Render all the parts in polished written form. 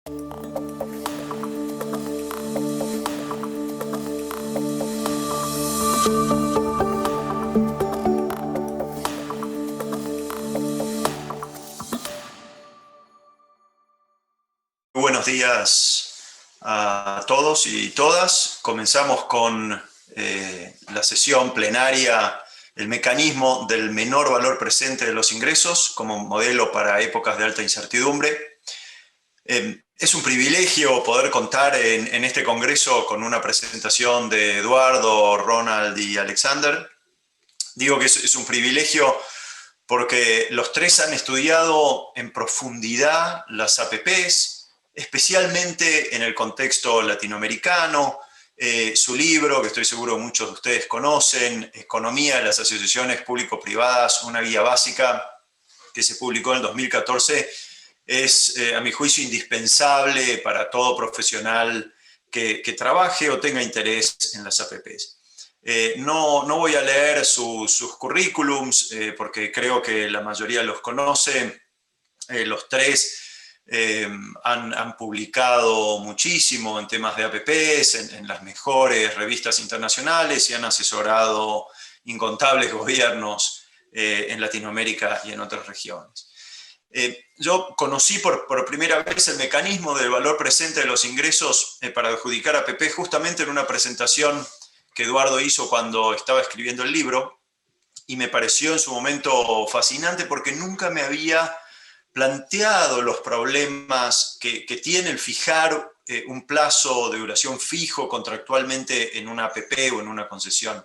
Buenos días a todos y todas. Comenzamos con la sesión plenaria, el mecanismo del menor valor presente de los ingresos como modelo para épocas de alta incertidumbre. Es un privilegio poder contar en este congreso con una presentación de Eduardo, Ronald y Alexander. Digo que es un privilegio porque los tres han estudiado en profundidad las APPs, especialmente en el contexto latinoamericano. Su libro, que estoy seguro muchos de ustedes conocen, Economía de las Asociaciones Público-Privadas, una guía básica, que se publicó en el 2014, es, a mi juicio, indispensable para todo profesional que trabaje o tenga interés en las APPs. No voy a leer sus currículums, porque creo que la mayoría los conoce. Los tres han publicado muchísimo en temas de APPs, en las mejores revistas internacionales, y han asesorado incontables gobiernos en Latinoamérica y en otras regiones. Yo conocí por primera vez el mecanismo del valor presente de los ingresos para adjudicar APP justamente en una presentación que Eduardo hizo cuando estaba escribiendo el libro, y me pareció en su momento fascinante porque nunca me había planteado los problemas que tiene el fijar un plazo de duración fijo contractualmente en una APP o en una concesión.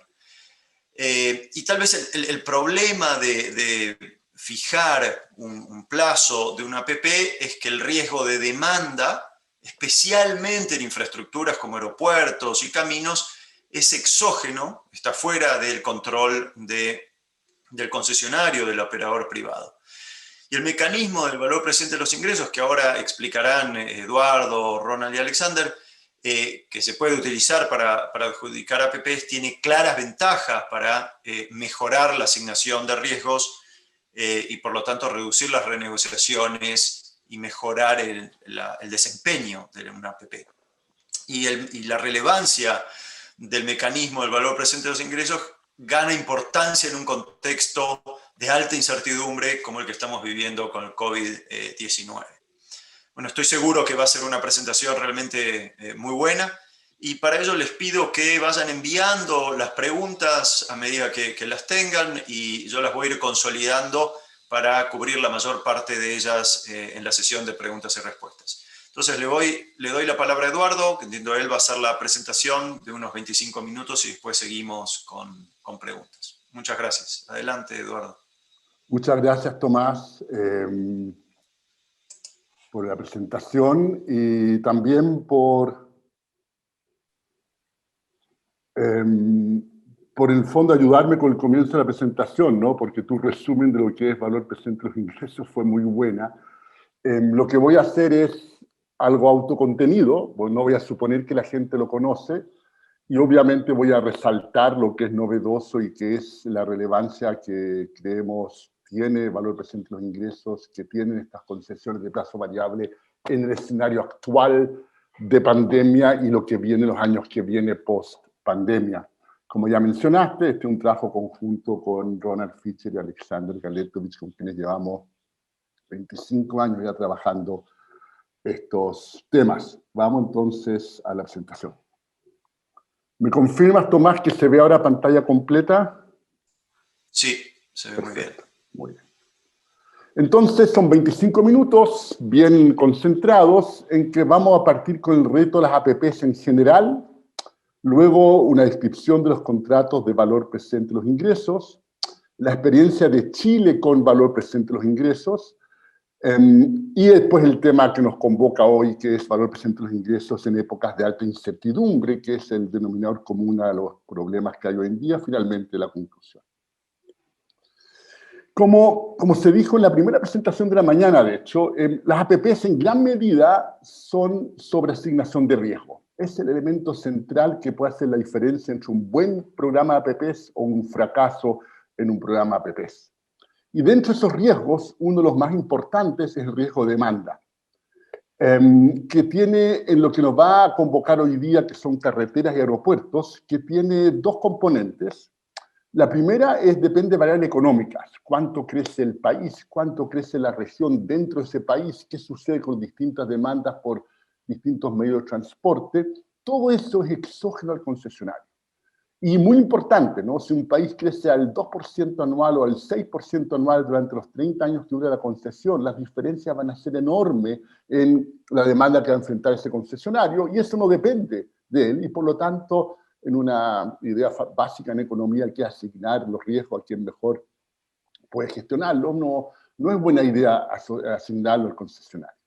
Y tal vez el problema de fijar un plazo de una APP es que el riesgo de demanda, especialmente en infraestructuras como aeropuertos y caminos, es exógeno, está fuera del control del concesionario, del operador privado. Y el mecanismo del valor presente de los ingresos, que ahora explicarán Eduardo, Ronald y Alexander, que se puede utilizar para adjudicar APPs, tiene claras ventajas para mejorar la asignación de riesgos y por lo tanto reducir las renegociaciones y mejorar el desempeño de una APP. Y la relevancia del mecanismo del valor presente de los ingresos gana importancia en un contexto de alta incertidumbre como el que estamos viviendo con el COVID-19. Bueno, estoy seguro que va a ser una presentación realmente muy buena, y para ello les pido que vayan enviando las preguntas a medida que las tengan, y yo las voy a ir consolidando para cubrir la mayor parte de ellas en la sesión de preguntas y respuestas. Entonces le doy la palabra a Eduardo, que entiendo él va a hacer la presentación de unos 25 minutos y después seguimos con preguntas. Muchas gracias. Adelante, Eduardo. Muchas gracias, Tomás, por la presentación y también por el fondo ayudarme con el comienzo de la presentación, ¿no? Porque tu resumen de lo que es valor presente de los ingresos fue muy buena. Lo que voy a hacer es algo autocontenido, pues no voy a suponer que la gente lo conoce, y obviamente voy a resaltar lo que es novedoso y que es la relevancia que creemos tiene valor presente de los ingresos, que tienen estas concesiones de plazo variable en el escenario actual de pandemia y lo que viene los años que viene post pandemia. Como ya mencionaste, este es un trabajo conjunto con Ronald Fischer y Alexander Galetovich, con quienes llevamos 25 años ya trabajando estos temas. Vamos entonces a la presentación. ¿Me confirmas, Tomás, que se ve ahora pantalla completa? Sí, se ve muy bien. Muy bien. Entonces son 25 minutos bien concentrados en que vamos a partir con el reto de las APPs en general, luego una descripción de los contratos de valor presente de los ingresos, la experiencia de Chile con valor presente de los ingresos, y después el tema que nos convoca hoy, que es valor presente de los ingresos en épocas de alta incertidumbre, que es el denominador común a los problemas que hay hoy en día, finalmente la conclusión. Como se dijo en la primera presentación de la mañana, de hecho, las APPs en gran medida son sobre asignación de riesgo. Es el elemento central que puede hacer la diferencia entre un buen programa de APPs o un fracaso en un programa de APPs. Y dentro de esos riesgos, uno de los más importantes es el riesgo de demanda. que tiene en lo que nos va a convocar hoy día, que son carreteras y aeropuertos, que tiene dos componentes. La primera depende de variables económicas. ¿Cuánto crece el país? ¿Cuánto crece la región dentro de ese país? ¿Qué sucede con distintas demandas por distintos medios de transporte? Todo eso es exógeno al concesionario. Y muy importante, ¿no? Si un país crece al 2% anual o al 6% anual durante los 30 años que dura la concesión, las diferencias van a ser enormes en la demanda que va a enfrentar ese concesionario, y eso no depende de él, y por lo tanto, en una idea básica en economía, que es asignar los riesgos a quien mejor puede gestionarlo, no es buena idea asignarlo al concesionario.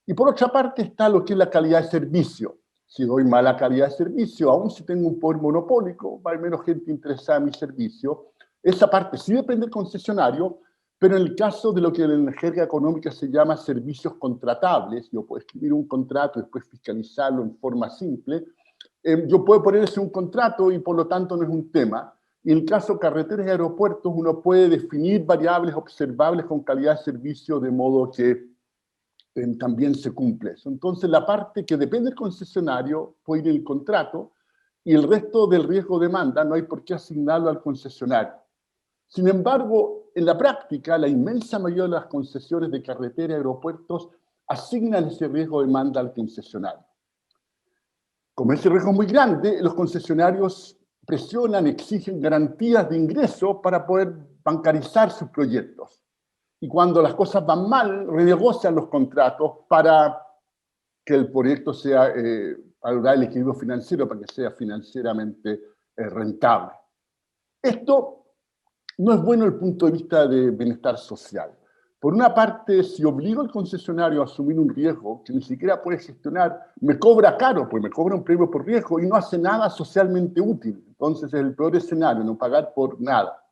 Y por otra parte está lo que es la calidad de servicio. Si doy mala calidad de servicio, aun si tengo un poder monopólico, va a haber menos gente interesada en mi servicio. Esa parte sí depende del concesionario, pero en el caso de lo que en la jerga económica se llama servicios contratables, yo puedo escribir un contrato y después fiscalizarlo en forma simple, yo puedo poner ese un contrato y por lo tanto no es un tema. Y en el caso de carreteras y aeropuertos, uno puede definir variables observables con calidad de servicio de modo que también se cumple eso. Entonces, la parte que depende del concesionario puede ir en el contrato y el resto del riesgo de demanda no hay por qué asignarlo al concesionario. Sin embargo, en la práctica, la inmensa mayoría de las concesiones de carretera y aeropuertos asignan ese riesgo de demanda al concesionario. Como ese riesgo es muy grande, los concesionarios presionan, exigen garantías de ingreso para poder bancarizar sus proyectos. Y cuando las cosas van mal, renegocian los contratos para que el proyecto sea, para lograr el equilibrio financiero, para que sea financieramente rentable. Esto no es bueno desde el punto de vista de bienestar social. Por una parte, si obligo al concesionario a asumir un riesgo que ni siquiera puede gestionar, me cobra caro, pues me cobra un premio por riesgo y no hace nada socialmente útil. Entonces es el peor escenario, no pagar por nada.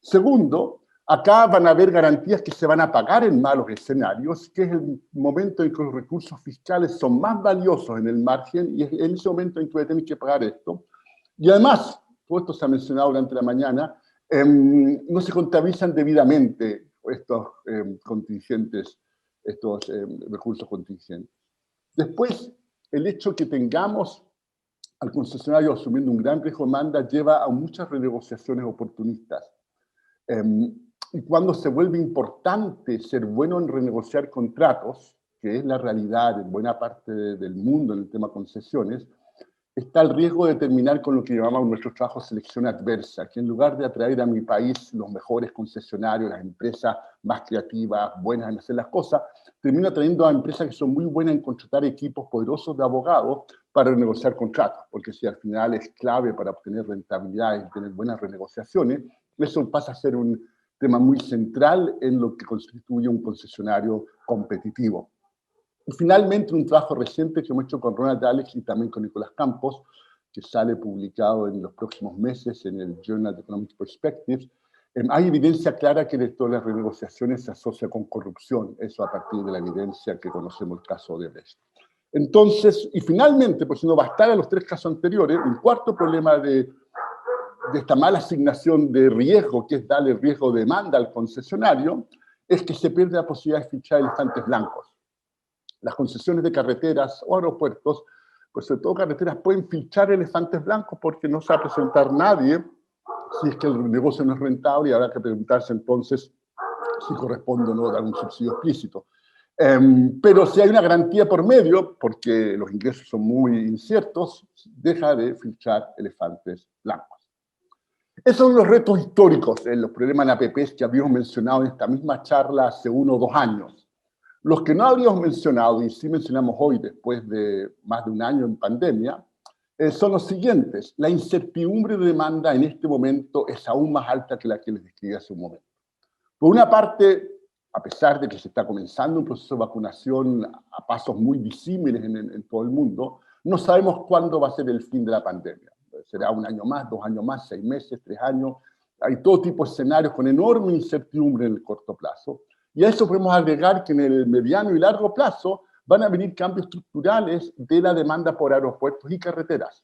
Segundo, acá van a haber garantías que se van a pagar en malos escenarios, que es el momento en que los recursos fiscales son más valiosos en el margen y es en ese momento en que voy a tener que pagar esto. Y además, todo esto se ha mencionado durante la mañana, no se contabilizan debidamente estos contingentes, estos recursos contingentes. Después, el hecho que tengamos al concesionario asumiendo un gran riesgo de demanda lleva a muchas renegociaciones oportunistas. Y cuando se vuelve importante ser bueno en renegociar contratos, que es la realidad en buena parte del mundo en el tema concesiones, está el riesgo de terminar con lo que llamamos nuestro trabajo selección adversa, que en lugar de atraer a mi país los mejores concesionarios, las empresas más creativas, buenas en hacer las cosas, termino atrayendo a empresas que son muy buenas en contratar equipos poderosos de abogados para renegociar contratos, porque si al final es clave para obtener rentabilidad y tener buenas renegociaciones, eso pasa a ser un tema muy central en lo que constituye un concesionario competitivo. Y finalmente, un trabajo reciente que hemos hecho con Ronald Alex y también con Nicolás Campos, que sale publicado en los próximos meses en el Journal of Economic Perspectives, hay evidencia clara que todas las renegociaciones se asocia con corrupción, eso a partir de la evidencia que conocemos el caso de Brecht. Entonces, y finalmente, por si no bastara los tres casos anteriores, un cuarto problema de esta mala asignación de riesgo, que es darle riesgo de demanda al concesionario, es que se pierde la posibilidad de fichar elefantes blancos. Las concesiones de carreteras o aeropuertos, pues sobre todo carreteras, pueden fichar elefantes blancos porque no se va a presentar nadie si es que el negocio no es rentable y habrá que preguntarse entonces si corresponde o no dar un subsidio explícito. Pero si hay una garantía por medio, porque los ingresos son muy inciertos, deja de fichar elefantes blancos. Esos son los retos históricos, los problemas en APPs que habíamos mencionado en esta misma charla hace 1 o 2 años. Los que no habríamos mencionado, y sí mencionamos hoy, después de más de 1 año en pandemia, son los siguientes. La incertidumbre de demanda en este momento es aún más alta que la que les describí hace un momento. Por una parte, a pesar de que se está comenzando un proceso de vacunación a pasos muy disímiles en todo el mundo, no sabemos cuándo va a ser el fin de la pandemia. Será 1 año más, 2 años más, 6 meses, 3 años. Hay todo tipo de escenarios con enorme incertidumbre en el corto plazo. Y a eso podemos agregar que en el mediano y largo plazo van a venir cambios estructurales de la demanda por aeropuertos y carreteras.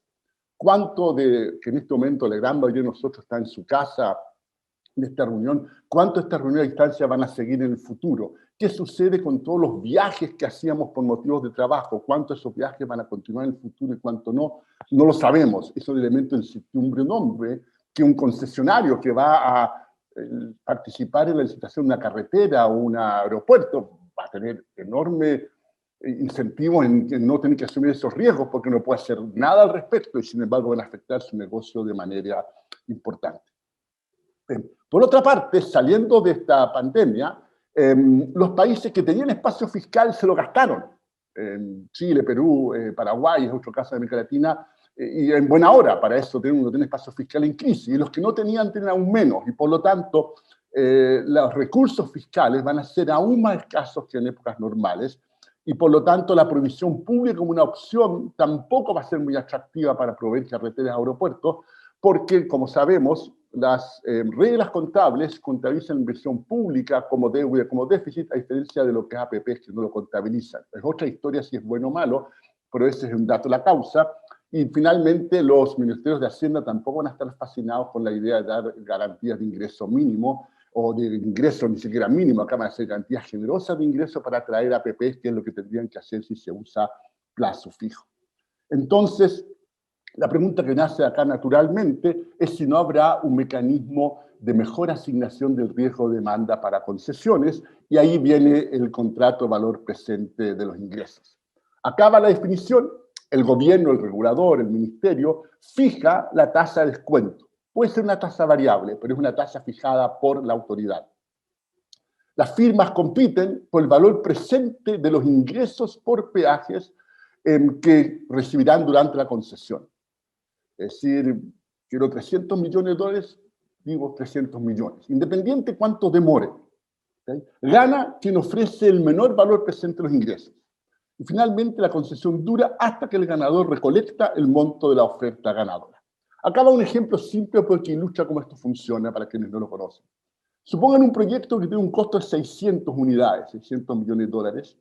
¿Cuánto de que en este momento la gran mayoría de nosotros está en su casa de esta reunión, cuánto estas reuniones a distancia van a seguir en el futuro, qué sucede con todos los viajes que hacíamos por motivos de trabajo, cuánto esos viajes van a continuar en el futuro y cuánto no, no lo sabemos. Es un elemento de incertidumbre enorme que un concesionario que va a participar en la licitación de una carretera o un aeropuerto va a tener enorme incentivo en no tener que asumir esos riesgos porque no puede hacer nada al respecto y sin embargo van a afectar su negocio de manera importante. Por otra parte, saliendo de esta pandemia, los países que tenían espacio fiscal se lo gastaron. Chile, Perú, Paraguay, es otro caso de América Latina, y en buena hora, para eso uno tiene espacio fiscal en crisis, y los que no tenían tienen aún menos, y por lo tanto los recursos fiscales van a ser aún más escasos que en épocas normales, y por lo tanto la provisión pública como una opción tampoco va a ser muy atractiva para proveer carreteras a aeropuertos, porque, como sabemos, las reglas contables contabilizan inversión pública como deuda, como déficit, a diferencia de lo que es APP, que no lo contabilizan. Es otra historia si es bueno o malo, pero ese es un dato de la causa. Y finalmente, los ministerios de Hacienda tampoco van a estar fascinados con la idea de dar garantías de ingreso mínimo, o de ingreso ni siquiera mínimo. Acá van a ser garantías generosas de ingreso para atraer APP, que es lo que tendrían que hacer si se usa plazo fijo. Entonces, la pregunta que nace acá naturalmente es si no habrá un mecanismo de mejor asignación del riesgo de demanda para concesiones, y ahí viene el contrato de valor presente de los ingresos. Acá va la definición: el gobierno, el regulador, el ministerio, fija la tasa de descuento. Puede ser una tasa variable, pero es una tasa fijada por la autoridad. Las firmas compiten por el valor presente de los ingresos por peajes que recibirán durante la concesión. Es decir, quiero 300 millones de dólares, digo 300 millones, independiente cuánto demore. ¿Okay? Gana quien ofrece el menor valor presente de los ingresos. Y finalmente la concesión dura hasta que el ganador recolecta el monto de la oferta ganadora. Acá va un ejemplo simple porque ilustra cómo esto funciona para quienes no lo conocen. Supongan un proyecto que tiene un costo de 600 unidades, 600 millones de dólares,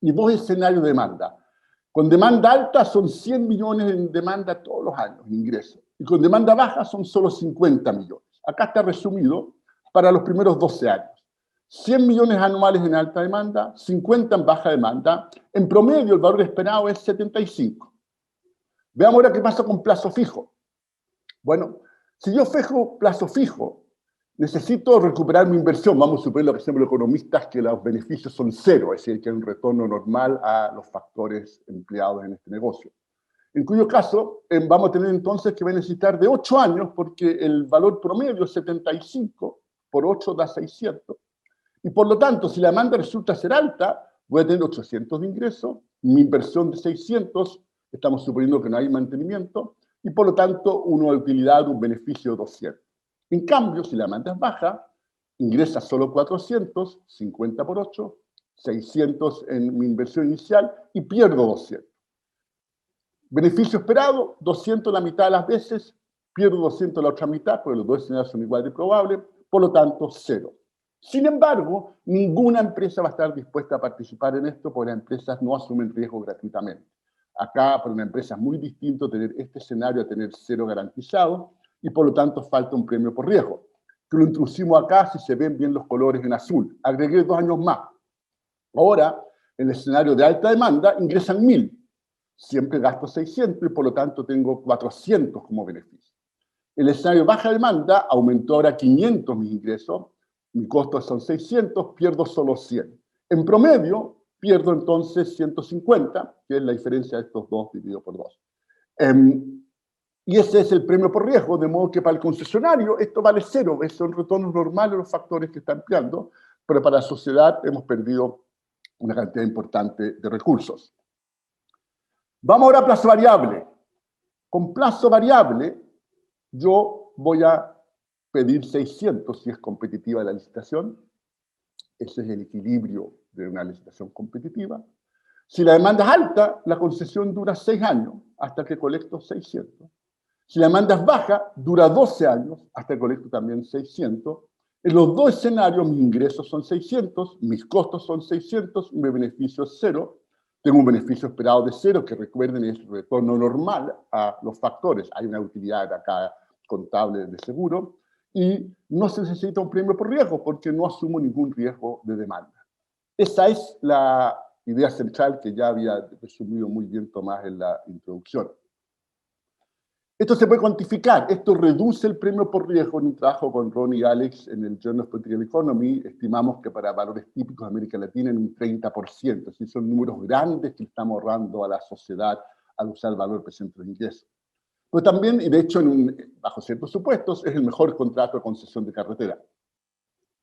y dos escenarios de demanda. Con demanda alta son 100 millones en demanda todos los años, en ingresos. Y con demanda baja son solo 50 millones. Acá está resumido para los primeros 12 años. 100 millones anuales en alta demanda, 50 en baja demanda. En promedio el valor esperado es 75. Veamos ahora qué pasa con plazo fijo. Bueno, si yo fijo plazo fijo, necesito recuperar mi inversión. Vamos a suponer lo que hacen los economistas, que los beneficios son cero, es decir, que hay un retorno normal a los factores empleados en este negocio. En cuyo caso, vamos a tener entonces que va a necesitar de 8 años, porque el valor promedio es 75, por 8 da 600. Y por lo tanto, si la demanda resulta ser alta, voy a tener 800 de ingreso, mi inversión de 600, estamos suponiendo que no hay mantenimiento, y por lo tanto una utilidad, un beneficio de 200. En cambio, si la demanda es baja, ingresa solo 400, 50 por 8, 600 en mi inversión inicial y pierdo 200. Beneficio esperado, 200 la mitad de las veces, pierdo 200 la otra mitad, porque los dos escenarios son igual de probables, por lo tanto, cero. Sin embargo, ninguna empresa va a estar dispuesta a participar en esto porque las empresas no asumen riesgo gratuitamente. Acá, para una empresa es muy distinto tener este escenario a tener cero garantizado, y por lo tanto falta un premio por riesgo, que lo introducimos acá si se ven bien los colores en azul. Agregué 2 años más. Ahora, en el escenario de alta demanda, ingresan 1000. Siempre gasto 600 y por lo tanto tengo 400 como beneficio. En el escenario de baja demanda, aumentó ahora 500 mis ingresos, mis costos son 600, pierdo solo 100. En promedio, pierdo entonces 150, que es la diferencia de estos dos dividido por 2. Y ese es el premio por riesgo, de modo que para el concesionario esto vale cero, son retornos normales los factores que está empleando, pero para la sociedad hemos perdido una cantidad importante de recursos. Vamos ahora a plazo variable. Con plazo variable, yo voy a pedir 600 si es competitiva la licitación. Ese es el equilibrio de una licitación competitiva. Si la demanda es alta, la concesión dura 6 años hasta que colecto 600. Si la demanda es baja, dura 12 años hasta que colecto también 600. En los dos escenarios mis ingresos son 600, mis costos son 600 y mi beneficio es cero. Tengo un beneficio esperado de cero, que recuerden es retorno normal a los factores. Hay una utilidad acá contable de seguro. y no se necesita un premio por riesgo porque no asumo ningún riesgo de demanda. Esa es la idea central que ya había resumido muy bien Tomás en la introducción. Esto se puede cuantificar, esto reduce el premio por riesgo. En mi trabajo con Ron y Alex en el Journal of Political Economy, estimamos que para valores típicos de América Latina en un 30%, así son números grandes que estamos ahorrando a la sociedad al usar el valor presente de los ingresos. Pero también, y de hecho bajo ciertos supuestos, es el mejor contrato de concesión de carretera.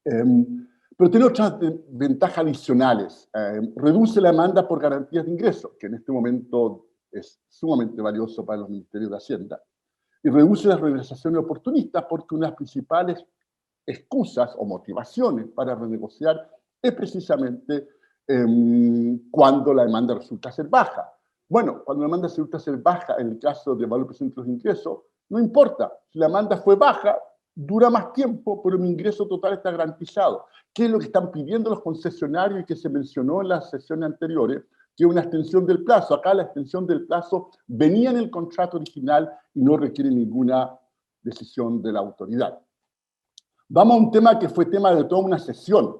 Pero tiene otras ventajas adicionales. Reduce la demanda por garantías de ingresos, que en este momento es sumamente valioso para los ministerios de Hacienda, y reduce las realizaciones oportunistas porque una de las principales excusas o motivaciones para renegociar es precisamente cuando la demanda resulta ser baja. Bueno, cuando la demanda resulta ser baja, en el caso de valor presente de los ingresos, no importa, si la demanda fue baja, dura más tiempo, pero mi ingreso total está garantizado. ¿Qué es lo que están pidiendo los concesionarios y que se mencionó en las sesiones anteriores? Que una extensión del plazo. Acá la extensión del plazo venía en el contrato original y no requiere ninguna decisión de la autoridad. Vamos a un tema que fue tema de toda una sesión,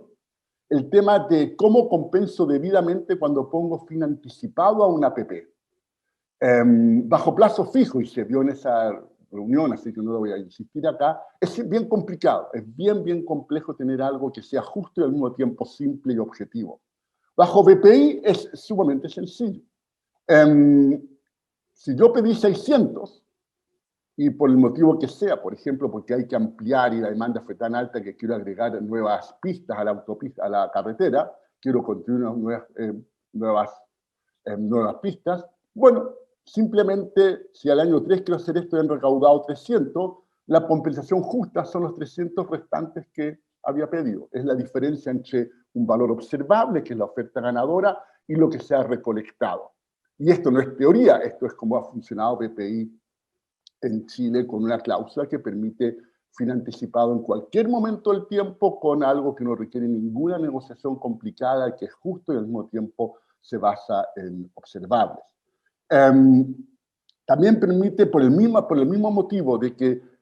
el tema de cómo compenso debidamente cuando pongo fin anticipado a una APP. Bajo plazo fijo, y se vio en esa reunión, así que no lo voy a insistir acá, es bien complicado, es bien complejo tener algo que sea justo y al mismo tiempo simple y objetivo. Bajo BPI es sumamente sencillo. Si yo pedí 600, y por el motivo que sea, por ejemplo, porque hay que ampliar y la demanda fue tan alta que quiero agregar nuevas pistas a la autopista, a la carretera, quiero construir unas nuevas pistas, bueno, simplemente si al año 3 quiero hacer esto y han recaudado 300, la compensación justa son los 300 restantes que había pedido. Es la diferencia entre un valor observable, que es la oferta ganadora, y lo que se ha recolectado. Y esto no es teoría, esto es como ha funcionado BPI en Chile con una cláusula que permite fin anticipado en cualquier momento del tiempo con algo que no requiere ninguna negociación complicada, que es justo y al mismo tiempo se basa en observables. También permite, por el mismo motivo de que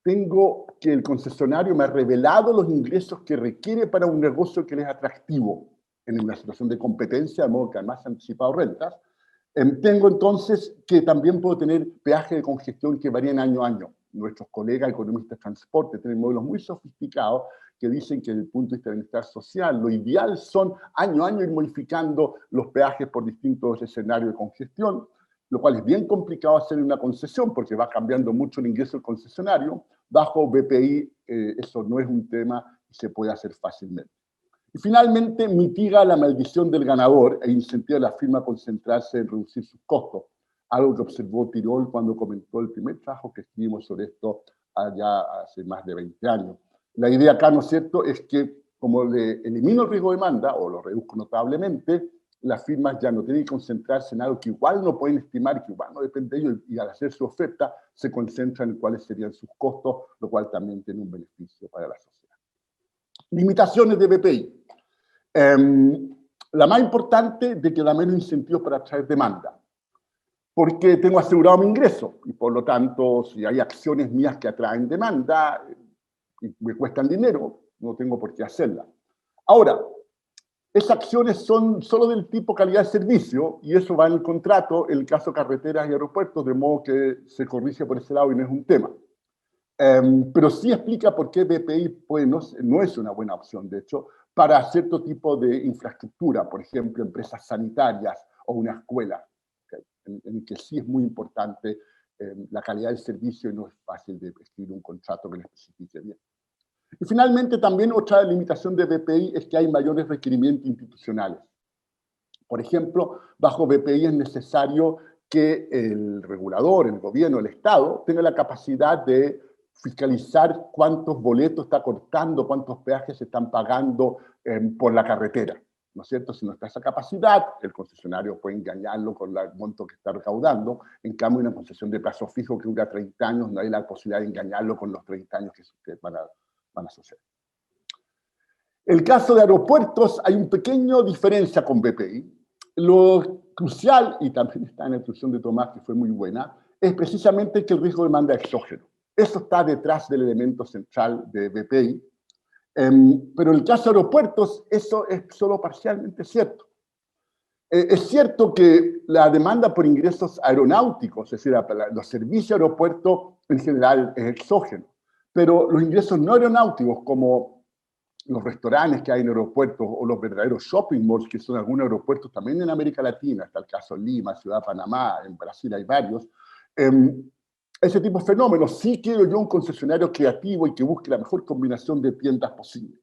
tengo que el concesionario me ha revelado los ingresos que requiere para un negocio que le es atractivo en una situación de competencia, de modo que además ha anticipado rentas, tengo entonces que también puedo tener peaje de congestión que varían año a año. Nuestros colegas economistas de transporte tienen modelos muy sofisticados que dicen que desde el punto de vista del bienestar social, lo ideal son año a año ir modificando los peajes por distintos escenarios de congestión, lo cual es bien complicado hacer en una concesión porque va cambiando mucho el ingreso del concesionario. Bajo BPI eso no es un tema y se puede hacer fácilmente. Y finalmente mitiga la maldición del ganador e incentiva a la firma a concentrarse en reducir sus costos, algo que observó Tirol cuando comentó el primer trabajo que escribimos sobre esto allá hace más de 20 años. La idea acá, ¿no es cierto?, es que como le elimino el riesgo de demanda o lo reduzco notablemente, las firmas ya no tienen que concentrarse en algo que igual no pueden estimar, que igual no depende de ellos, y al hacer su oferta se concentran en cuáles serían sus costos, lo cual también tiene un beneficio para la sociedad. Limitaciones de BPI. La más importante de que da menos incentivos para atraer demanda, porque tengo asegurado mi ingreso, y por lo tanto, si hay acciones mías que atraen demanda y me cuestan dinero, no tengo por qué hacerlas. Ahora, esas acciones son solo del tipo calidad de servicio, y eso va en el contrato, en el caso de carreteras y aeropuertos, de modo que se corrige por ese lado y no es un tema. Pero sí explica por qué BPI no es una buena opción, de hecho, para cierto tipo de infraestructura, por ejemplo, empresas sanitarias o una escuela, ¿okay?, en que sí es muy importante la calidad del servicio y no es fácil de escribir un contrato que le especifique bien. Y finalmente, también otra limitación de BPI es que hay mayores requerimientos institucionales. Por ejemplo, bajo BPI es necesario que el regulador, el gobierno, el Estado, tenga la capacidad de fiscalizar cuántos boletos está cortando, cuántos peajes se están pagando por la carretera, ¿no es cierto? Si no está esa capacidad, el concesionario puede engañarlo con el monto que está recaudando. En cambio, una concesión de plazo fijo que dura 30 años, no hay la posibilidad de engañarlo con los 30 años que van a suceder. El caso de aeropuertos, hay una pequeña diferencia con BPI. Lo crucial, y también está en la instrucción de Tomás, que fue muy buena, es precisamente que el riesgo de demanda es exógeno. Eso está detrás del elemento central de BPI. Pero en el caso de aeropuertos, eso es solo parcialmente cierto. Es cierto que la demanda por ingresos aeronáuticos, es decir, los servicios de aeropuerto en general es exógeno, pero los ingresos no aeronáuticos, como los restaurantes que hay en aeropuertos o los verdaderos shopping malls, que son algunos aeropuertos también en América Latina, está el caso de Lima, Ciudad de Panamá, en Brasil hay varios, ese tipo de fenómenos. Sí quiero yo un concesionario creativo y que busque la mejor combinación de tiendas posible.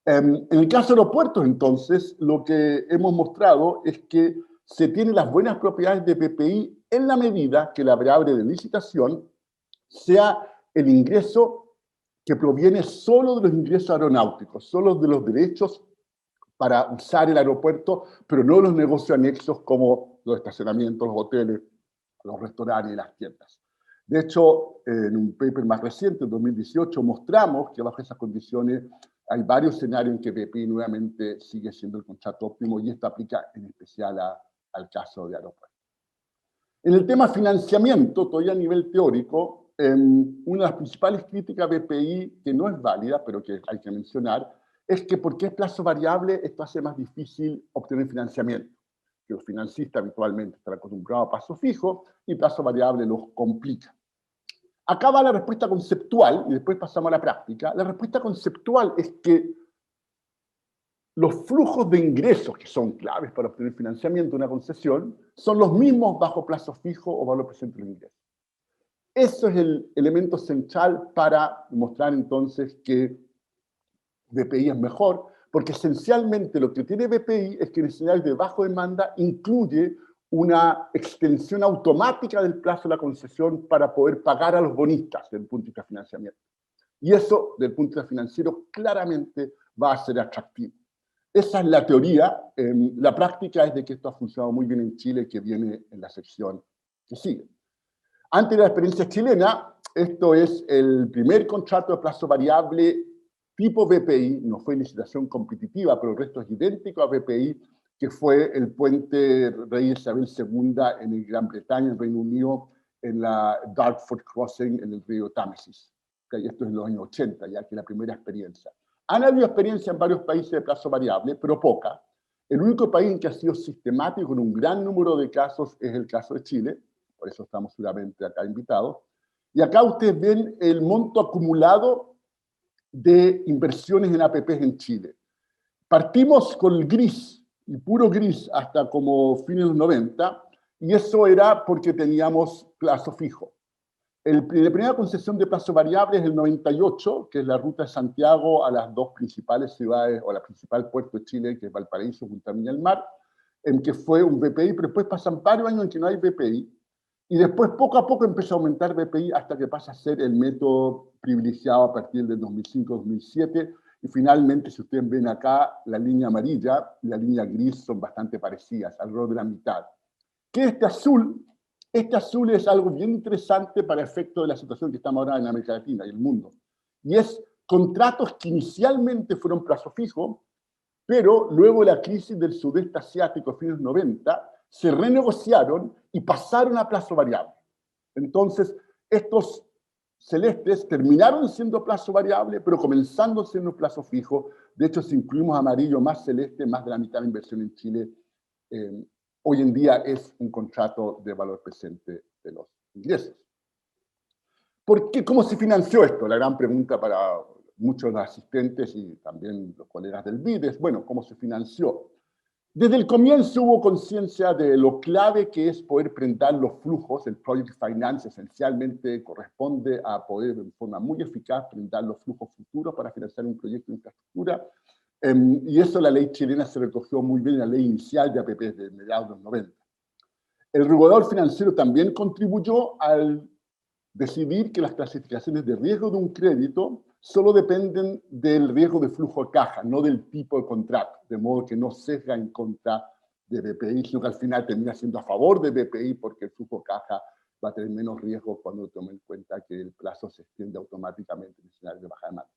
En el caso de aeropuertos, entonces, lo que hemos mostrado es que se tienen las buenas propiedades de PPI en la medida que la variable de licitación sea el ingreso que proviene solo de los ingresos aeronáuticos, solo de los derechos para usar el aeropuerto, pero no los negocios anexos como los estacionamientos, los hoteles, los restaurantes y las tiendas. De hecho, en un paper más reciente, en 2018, mostramos que bajo esas condiciones hay varios escenarios en que PPI nuevamente sigue siendo el contrato óptimo, y esto aplica en especial al caso de aeropuertos. En el tema financiamiento, todavía a nivel teórico, una de las principales críticas a BPI, que no es válida, pero que hay que mencionar, es que porque es plazo variable, esto hace más difícil obtener financiamiento. Que los financistas habitualmente están acostumbrados a plazo fijo, y plazo variable los complica. Acá va la respuesta conceptual, y después pasamos a la práctica. La respuesta conceptual es que los flujos de ingresos, que son claves para obtener financiamiento de una concesión, son los mismos bajo plazo fijo o valor presente del ingreso. Eso es el elemento central para mostrar entonces que BPI es mejor, porque esencialmente lo que tiene BPI es que en escenarios de bajo demanda incluye una extensión automática del plazo de la concesión para poder pagar a los bonistas desde el punto de vista de financiamiento. Y eso, desde el punto de vista financiero, claramente va a ser atractivo. Esa es la teoría. La práctica es de que esto ha funcionado muy bien en Chile, que viene en la sección que sigue. Antes de la experiencia chilena, esto es el primer contrato de plazo variable tipo BPI, no fue licitación competitiva, pero el resto es idéntico a BPI, que fue el puente Rey Isabel II en el Gran Bretaña, en Reino Unido, en la Dartford Crossing, en el río Támesis. Esto es en los años 80, ya que es la primera experiencia. Han habido experiencias en varios países de plazo variable, pero poca. El único país en que ha sido sistemático en un gran número de casos es el caso de Chile, por eso estamos seguramente acá invitados. Y acá ustedes ven el monto acumulado de inversiones en APPs en Chile. Partimos con el gris, y puro gris, hasta como fines de los 90, y eso era porque teníamos plazo fijo. La primera concesión de plazo variable es el 98, que es la ruta de Santiago a las dos principales ciudades, o la principal puerto de Chile, que es Valparaíso, Punta Viña del Mar, en que fue un BPI, pero después pasan varios años en que no hay BPI, y después poco a poco empezó a aumentar BPI hasta que pasa a ser el método privilegiado a partir del 2005-2007, y finalmente, si ustedes ven acá, la línea amarilla y la línea gris son bastante parecidas, alrededor de la mitad. ¿Qué es este azul? Este azul es algo bien interesante para efecto de la situación que estamos ahora en América Latina y el mundo. Y es contratos que inicialmente fueron plazo fijo, pero luego de la crisis del sudeste asiático a fines de los 90, se renegociaron y pasaron a plazo variable. Entonces, estos celestes terminaron siendo plazo variable, pero comenzando siendo plazo fijo. De hecho, si incluimos amarillo más celeste, más de la mitad de la inversión en Chile hoy en día es un contrato de valor presente de los ingresos. ¿Por qué? ¿Cómo se financió esto? La gran pregunta para muchos de los asistentes y también los colegas del BID es, bueno, ¿cómo se financió? Desde el comienzo hubo conciencia de lo clave que es poder prender los flujos. El Project Finance esencialmente corresponde a poder, de forma muy eficaz, prender los flujos futuros para financiar un proyecto de infraestructura. Y eso la ley chilena se recogió muy bien en la ley inicial de APP de mediados de los 90. El regulador financiero también contribuyó al decidir que las clasificaciones de riesgo de un crédito solo dependen del riesgo de flujo de caja, no del tipo de contrato, de modo que no sesga en contra de BPI, sino que al final termina siendo a favor de BPI porque el flujo de caja va a tener menos riesgo cuando tome en cuenta que el plazo se extiende automáticamente en escenarios de baja demanda.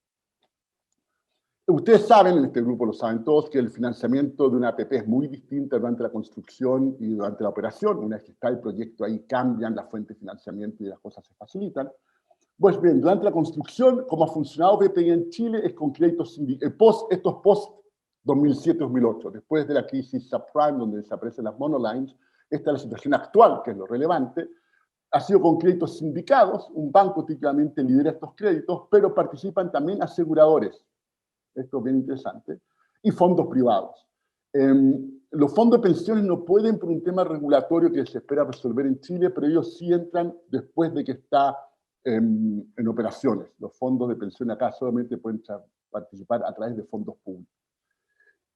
Ustedes saben, en este grupo lo saben todos, que el financiamiento de una APP es muy distinto durante la construcción y durante la operación. Una vez que está el proyecto ahí, cambian la fuente de financiamiento y las cosas se facilitan. Pues bien, durante la construcción, como ha funcionado BPI en Chile, es con créditos estos post 2007-2008, después de la crisis subprime, donde desaparecen las monolines. Esta es la situación actual, que es lo relevante. Ha sido con créditos sindicados, un banco típicamente lidera estos créditos, pero participan también aseguradores, esto es bien interesante, y fondos privados. Los fondos de pensiones no pueden por un tema regulatorio que se espera resolver en Chile, pero ellos sí entran después de que está en operaciones. Los fondos de pensión acá solamente pueden participar a través de fondos públicos.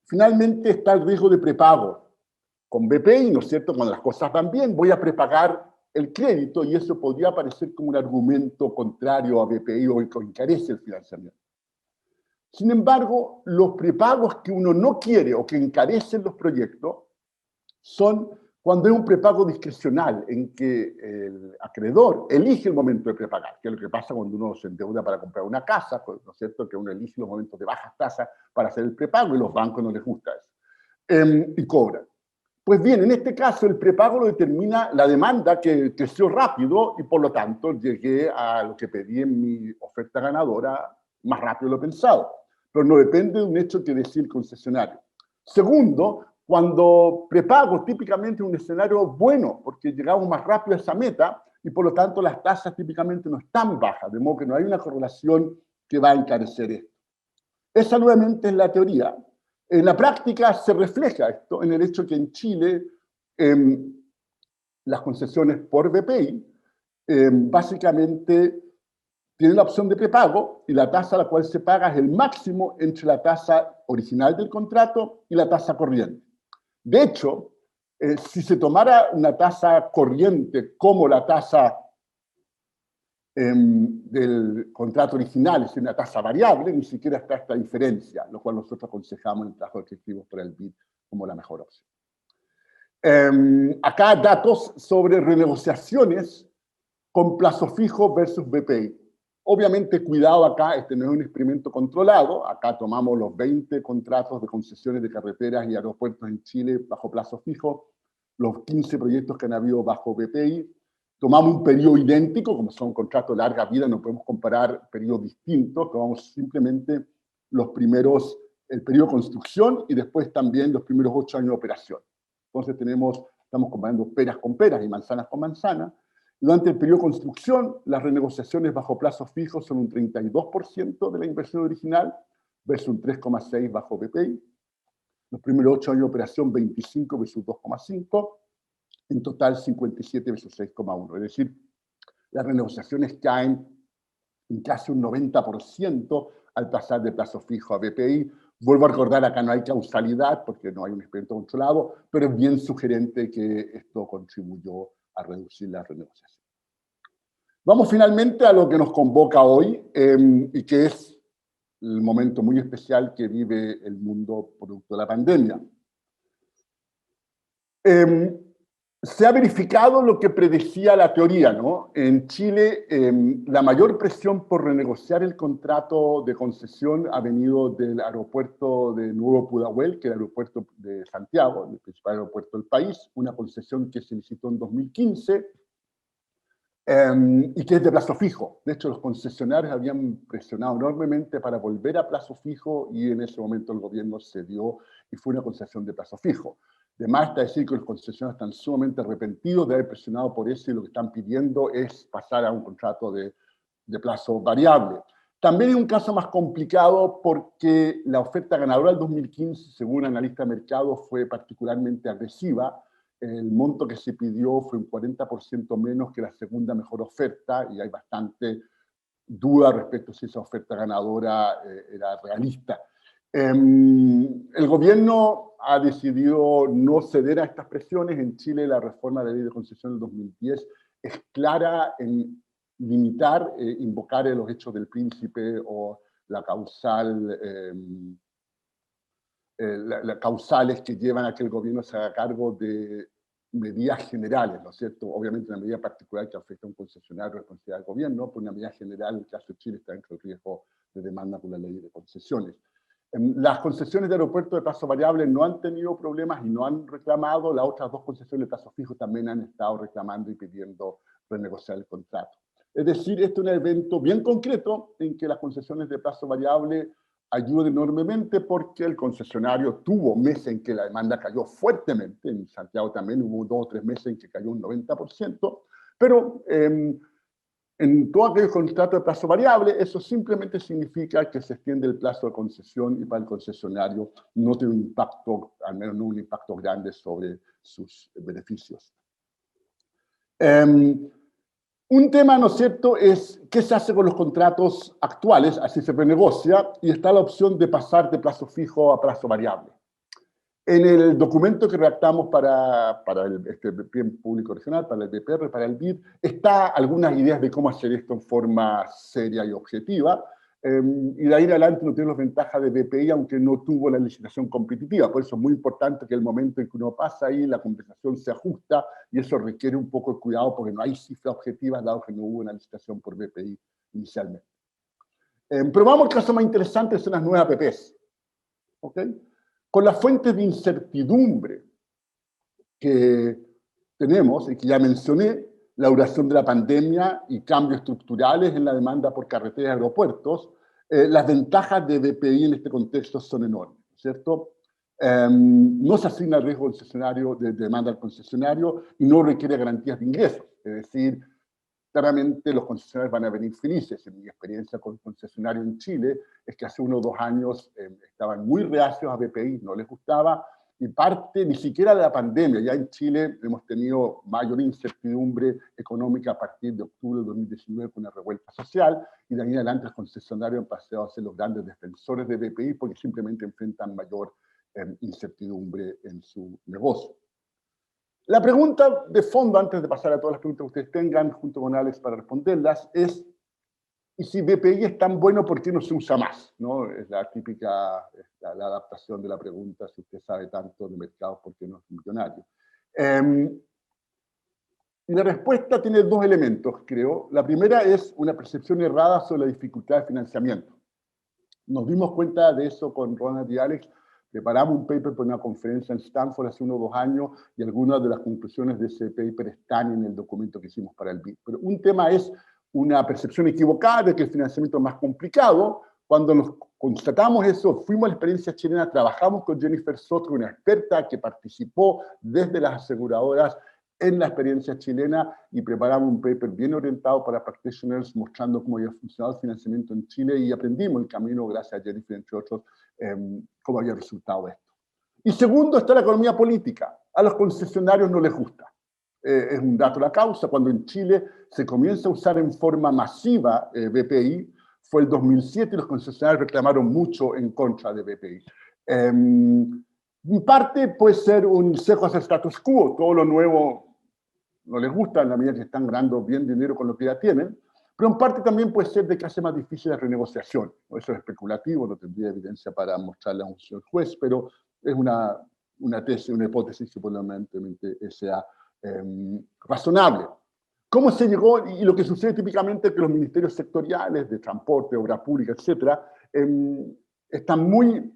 Finalmente está el riesgo de prepago. Con BPI, ¿no es cierto? Cuando las cosas van bien, voy a prepagar el crédito y eso podría parecer como un argumento contrario a BPI o que encarece el financiamiento. Sin embargo, los prepagos que uno no quiere o que encarecen los proyectos son cuando es un prepago discrecional, en que el acreedor elige el momento de prepagar, que es lo que pasa cuando uno se endeuda para comprar una casa, ¿no es cierto? Que uno elige los momentos de bajas tasas para hacer el prepago y los bancos no les gusta eso. Y cobran. Pues bien, en este caso el prepago lo determina la demanda, que creció rápido y por lo tanto llegué a lo que pedí en mi oferta ganadora más rápido de lo pensado. Pero no depende de un hecho que decía el concesionario. Segundo, cuando prepago típicamente un escenario bueno, porque llegamos más rápido a esa meta y por lo tanto las tasas típicamente no están bajas, de modo que no hay una correlación que va a encarecer esto. Esa nuevamente es la teoría. En la práctica se refleja esto en el hecho que en Chile las concesiones por BPI básicamente tienen la opción de prepago y la tasa a la cual se paga es el máximo entre la tasa original del contrato y la tasa corriente. De hecho, si se tomara una tasa corriente como la tasa del contrato original, es una tasa variable, ni siquiera está esta diferencia, lo cual nosotros aconsejamos en el trabajo de efectivos por el BID como la mejor opción. Acá datos sobre renegociaciones con plazo fijo versus BPI. Obviamente, cuidado acá, este no es un experimento controlado. Acá tomamos los 20 contratos de concesiones de carreteras y aeropuertos en Chile bajo plazo fijo, los 15 proyectos que han habido bajo BPI. Tomamos un periodo idéntico, como son contratos de larga vida, no podemos comparar periodos distintos, tomamos simplemente el periodo de construcción y después también los primeros 8 años de operación. Entonces estamos comparando peras con peras y manzanas con manzanas. Durante el periodo de construcción, las renegociaciones bajo plazos fijos son un 32% de la inversión original, versus un 3,6% bajo BPI. Los primeros 8 años de operación, 25 versus 2,5. En total, 57 versus 6,1. Es decir, las renegociaciones caen en casi un 90% al pasar de plazo fijo a BPI. Vuelvo a recordar, acá no hay causalidad porque no hay un experimento controlado, pero es bien sugerente que esto contribuyó a reducir la renegociación. Vamos finalmente a lo que nos convoca hoy y que es el momento muy especial que vive el mundo producto de la pandemia. Se ha verificado lo que predecía la teoría, ¿no? En Chile, la mayor presión por renegociar el contrato de concesión ha venido del aeropuerto de Nuevo Pudahuel, que es el aeropuerto de Santiago, el principal aeropuerto del país, una concesión que se licitó en 2015 y que es de plazo fijo. De hecho, los concesionarios habían presionado enormemente para volver a plazo fijo y en ese momento el gobierno cedió y fue una concesión de plazo fijo. De más está decir que los concesionarios están sumamente arrepentidos de haber presionado por eso y lo que están pidiendo es pasar a un contrato de plazo variable. También es un caso más complicado porque la oferta ganadora del 2015, según analista de mercado, fue particularmente agresiva. El monto que se pidió fue un 40% menos que la segunda mejor oferta y hay bastante duda respecto a si esa oferta ganadora era realista. El gobierno ha decidido no ceder a estas presiones. En Chile la reforma de la ley de concesión del 2010 es clara en limitar, invocar los hechos del príncipe o la causal, causales que llevan a que el gobierno se haga cargo de medidas generales, ¿no es cierto? Obviamente una medida particular que afecta a un concesionario responsabilidad del gobierno, pero una medida general, en el caso de Chile, está dentro del riesgo de demanda por la ley de concesiones. Las concesiones de aeropuertos de plazo variable no han tenido problemas y no han reclamado. Las otras dos concesiones de plazo fijo también han estado reclamando y pidiendo renegociar el contrato. Es decir, este es un evento bien concreto en que las concesiones de plazo variable ayudan enormemente porque el concesionario tuvo meses en que la demanda cayó fuertemente, en Santiago también hubo 2 o 3 meses en que cayó un 90%, pero en todo aquel contrato de plazo variable, eso simplemente significa que se extiende el plazo de concesión y para el concesionario no tiene un impacto, al menos no un impacto grande sobre sus beneficios. Un tema, ¿no es cierto?, es qué se hace con los contratos actuales, así se renegocia, y está la opción de pasar de plazo fijo a plazo variable. En el documento que redactamos para este bien público regional, para el BPR, para el BID, está algunas ideas de cómo hacer esto en forma seria y objetiva, y de ahí en adelante no tiene las ventajas de BPI, aunque no tuvo la licitación competitiva. Por eso es muy importante que el momento en que uno pasa ahí, la compensación se ajusta, y eso requiere un poco de cuidado porque no hay cifras objetivas, dado que no hubo una licitación por BPI inicialmente. Pero vamos al caso más interesante, son las nuevas APPs. ¿Ok? Con las fuentes de incertidumbre que tenemos y que ya mencioné, la duración de la pandemia y cambios estructurales en la demanda por carreteras y aeropuertos, las ventajas de BPI en este contexto son enormes, ¿cierto? No se asigna el riesgo concesionario de demanda al concesionario y no requiere garantías de ingresos, es decir, claramente los concesionarios van a venir felices. En mi experiencia con concesionarios en Chile es que hace 1 o 2 años estaban muy reacios a BPI, no les gustaba, y parte ni siquiera de la pandemia. Ya en Chile hemos tenido mayor incertidumbre económica a partir de octubre de 2019 con una revuelta social, y de ahí en adelante los concesionarios han pasado a ser los grandes defensores de BPI porque simplemente enfrentan mayor incertidumbre en su negocio. La pregunta de fondo, antes de pasar a todas las preguntas que ustedes tengan, junto con Alex para responderlas, es, ¿y si BPI es tan bueno, por qué no se usa más? ¿No? Es la típica, la adaptación de la pregunta, si usted sabe tanto de mercados, ¿por qué no es millonario? Y la respuesta tiene 2 elementos, creo. La primera es una percepción errada sobre la dificultad de financiamiento. Nos dimos cuenta de eso con Ronald y Alex. Preparamos un paper para una conferencia en Stanford hace 1 o 2 años y algunas de las conclusiones de ese paper están en el documento que hicimos para el BID. Pero un tema es una percepción equivocada de que el financiamiento es más complicado. Cuando nos constatamos eso, fuimos a la experiencia chilena, trabajamos con Jennifer Soto, una experta que participó desde las aseguradoras en la experiencia chilena, y preparamos un paper bien orientado para practitioners mostrando cómo había funcionado el financiamiento en Chile, y aprendimos el camino, gracias a Jennifer, entre otros, cómo había resultado esto. Y segundo está la economía política. A los concesionarios no les gusta. Es un dato la causa. Cuando en Chile se comienza a usar en forma masiva BPI, fue el 2007 y los concesionarios reclamaron mucho en contra de BPI. En parte puede ser un cejo hacia el status quo. Todo lo nuevo no les gusta en la medida que están ganando bien dinero con lo que ya tienen, pero en parte también puede ser de que hace más difícil la renegociación. Eso es especulativo, no tendría evidencia para mostrarle a un señor juez, pero es una tesis, una hipótesis que probablemente sea razonable. ¿Cómo se llegó? Y lo que sucede típicamente es que los ministerios sectoriales de transporte, obra pública, etcétera, están muy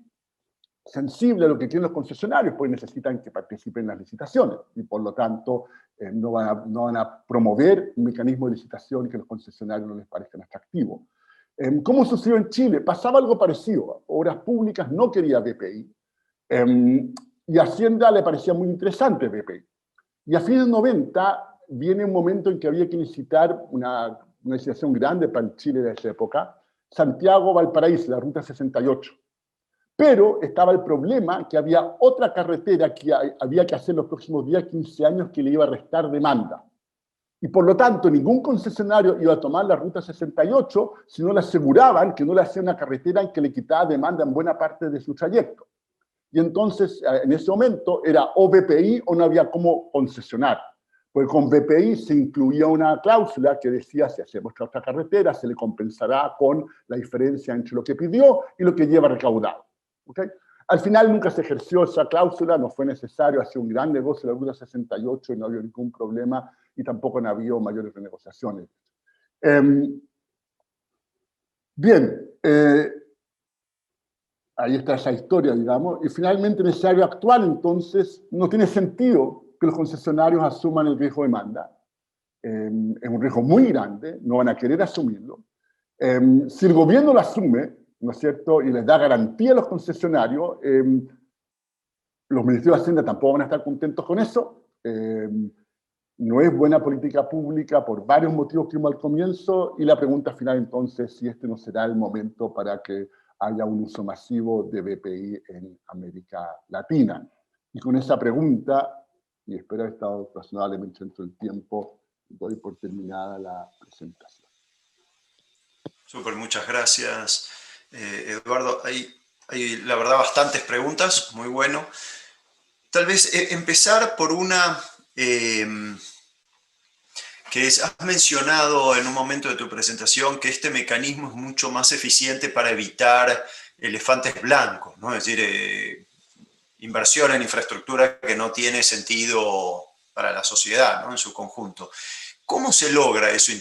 sensibles a lo que quieren los concesionarios, pues necesitan que participen en las licitaciones y por lo tanto no van a promover un mecanismo de licitación que a los concesionarios no les parezcan atractivo. ¿Cómo sucedió en Chile? Pasaba algo parecido. Obras Públicas no quería BPI y a Hacienda le parecía muy interesante BPI. Y a fines de 90 viene un momento en que había que licitar una licitación grande para Chile de esa época, Santiago-Valparaíso, la Ruta 68. Pero estaba el problema que había otra carretera que había que hacer los próximos 10, 15 años que le iba a restar demanda. Y por lo tanto, ningún concesionario iba a tomar la Ruta 68 si no le aseguraban que no le hacía una carretera en que le quitaba demanda en buena parte de su trayecto. Y entonces, en ese momento, era o BPI o no había cómo concesionar. Porque con BPI se incluía una cláusula que decía, si hacemos otra carretera, se le compensará con la diferencia entre lo que pidió y lo que lleva recaudado. ¿Okay? Al final nunca se ejerció esa cláusula, no fue necesario, hacía un gran negocio la Ruta 68 y no había ningún problema, y tampoco no había mayores renegociaciones. Bien, ahí está esa historia, digamos, y finalmente en ese área actual, entonces, no tiene sentido que los concesionarios asuman el riesgo de demanda. es un riesgo muy grande, no van a querer asumirlo. Si el gobierno lo asume, ¿no es cierto?, y les da garantía a los concesionarios, los ministerios de Hacienda tampoco van a estar contentos con eso. No es buena política pública por varios motivos que vimos al comienzo, y la pregunta final entonces, si este no será el momento para que haya un uso masivo de BPI en América Latina. Y con esa pregunta, y espero haber estado razonablemente dentro del tiempo, doy por terminada la presentación. Súper, muchas gracias, Eduardo. Hay, la verdad, bastantes preguntas, muy bueno. Tal vez empezar por una que es, has mencionado en un momento de tu presentación que este mecanismo es mucho más eficiente para evitar elefantes blancos, ¿no? Es decir, inversión en infraestructura que no tiene sentido para la sociedad, ¿no?, en su conjunto. ¿Cómo se logra eso?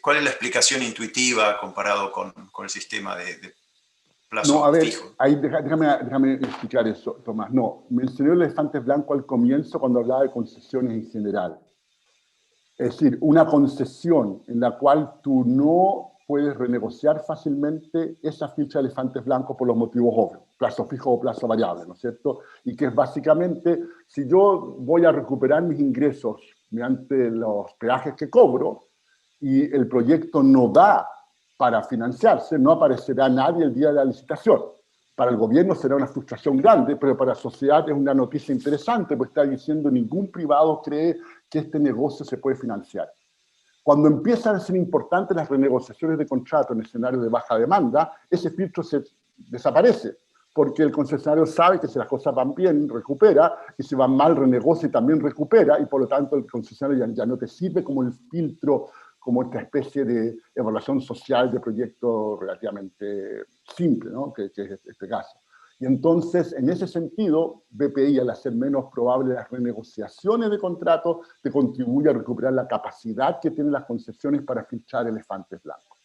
¿Cuál es la explicación intuitiva comparado con el sistema de No, a plazo ver, fijo? ahí déjame explicar eso, Tomás. No, mencioné el elefante blanco al comienzo cuando hablaba de concesiones en general. Es decir, una concesión en la cual tú no puedes renegociar fácilmente esa ficha de elefantes blancos por los motivos obvios, plazo fijo o plazo variable, ¿no es cierto? Y que es básicamente, si yo voy a recuperar mis ingresos mediante los peajes que cobro y el proyecto no da para financiarse, no aparecerá nadie el día de la licitación. Para el gobierno será una frustración grande, pero para la sociedad es una noticia interesante, porque está diciendo ningún privado cree que este negocio se puede financiar. Cuando empiezan a ser importantes las renegociaciones de contrato en escenarios de baja demanda, ese filtro se desaparece, porque el concesionario sabe que si las cosas van bien, recupera, y si van mal, renegocia y también recupera, y por lo tanto el concesionario ya no te sirve como el filtro, como esta especie de evaluación social de proyecto relativamente simple, ¿no?, que es este caso. Y entonces, en ese sentido, BPI, al hacer menos probable las renegociaciones de contratos, te contribuye a recuperar la capacidad que tienen las concesiones para filtrar elefantes blancos.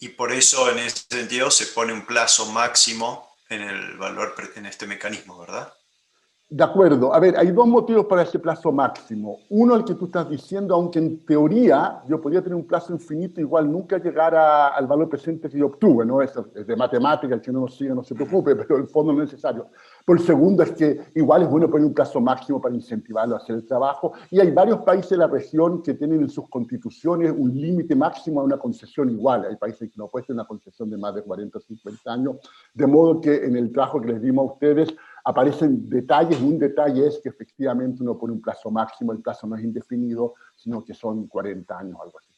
Y por eso, en ese sentido, se pone un plazo máximo en el valor, en este mecanismo, ¿verdad? De acuerdo. A ver, hay dos motivos para ese plazo máximo. Uno, el que tú estás diciendo, aunque en teoría yo podría tener un plazo infinito, igual nunca llegar al valor presente que yo obtuve, ¿no? Eso es de matemática, el que no lo sigue no se preocupe, pero el fondo no es necesario. Por el segundo es que igual es bueno poner un plazo máximo para incentivarlo a hacer el trabajo, y hay varios países de la región que tienen en sus constituciones un límite máximo a una concesión igual. Hay países que no pueden tener una concesión de más de 40 o 50 años, de modo que en el trabajo que les dimos a ustedes aparecen detalles, y un detalle es que efectivamente uno pone un plazo máximo, el plazo no es indefinido, sino que son 40 años, algo así.